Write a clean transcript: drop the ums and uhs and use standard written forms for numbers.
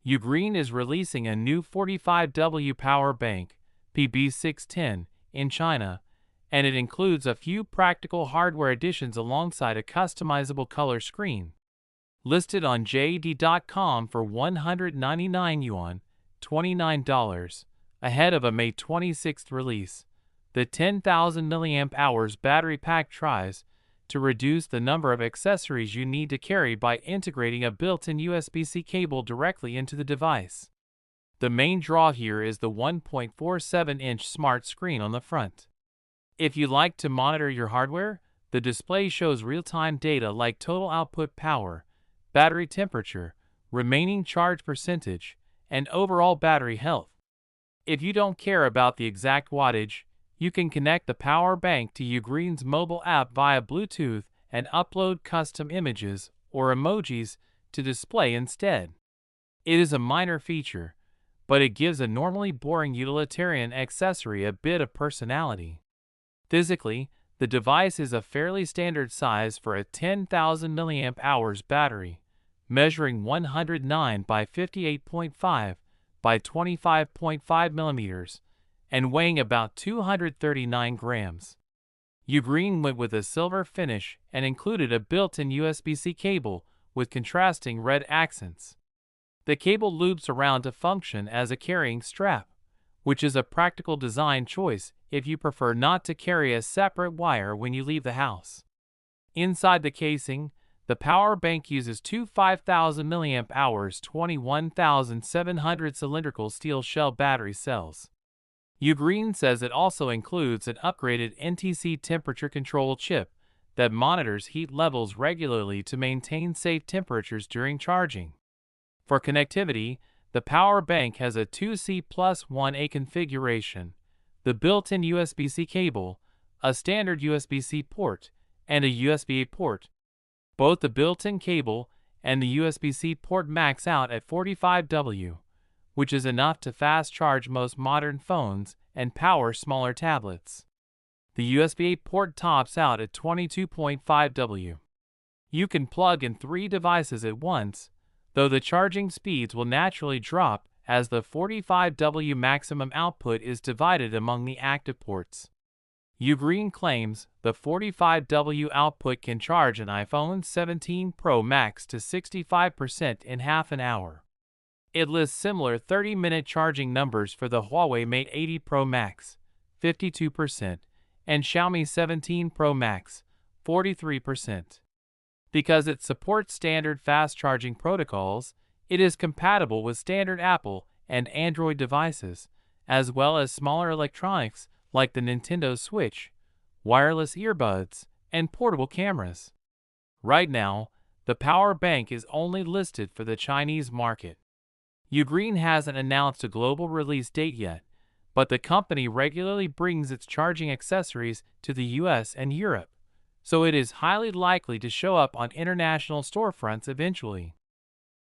Ugreen is releasing a new 45W power bank, PB610, in China, and it includes a few practical hardware additions alongside a customizable color screen. Listed on JD.com for 199 yuan, $29, ahead of a May 26th release, the 10,000 mAh battery pack tries to reduce the number of accessories you need to carry by integrating a built-in USB-C cable directly into the device. The main draw here is the 1.47-inch smart screen on the front. If you like to monitor your hardware, the display shows real-time data like total output power, battery temperature, remaining charge percentage, and overall battery health. If you don't care about the exact wattage, you can connect the power bank to Ugreen's mobile app via Bluetooth and upload custom images or emojis to display instead. It is a minor feature, but it gives a normally boring utilitarian accessory a bit of personality. Physically, the device is a fairly standard size for a 10,000 mAh battery, measuring 109 by 58.5 by 25.5 millimeters, and weighing about 239 grams. Ugreen went with a silver finish and included a built-in USB-C cable with contrasting red accents. The cable loops around to function as a carrying strap, which is a practical design choice if you prefer not to carry a separate wire when you leave the house. Inside the casing, the power bank uses two 5,000 mAh 21,700 cylindrical steel shell battery cells. Ugreen says it also includes an upgraded NTC temperature control chip that monitors heat levels regularly to maintain safe temperatures during charging. For connectivity, the power bank has a 2C+1A configuration, the built-in USB-C cable, a standard USB-C port, and a USB-A port. Both the built-in cable and the USB-C port max out at 45W, which is enough to fast-charge most modern phones and power smaller tablets. The USB-A port tops out at 22.5W. You can plug in 3 devices at once, though the charging speeds will naturally drop as the 45W maximum output is divided among the active ports. Ugreen claims the 45W output can charge an iPhone 17 Pro Max to 65% in half an hour. It lists similar 30-minute charging numbers for the Huawei Mate 80 Pro Max, 52%, and Xiaomi 17 Pro Max, 43%. Because it supports standard fast charging protocols, it is compatible with standard Apple and Android devices, as well as smaller electronics like the Nintendo Switch, wireless earbuds, and portable cameras. Right now, the power bank is only listed for the Chinese market. Ugreen hasn't announced a global release date yet, but the company regularly brings its charging accessories to the US and Europe, so it is highly likely to show up on international storefronts eventually.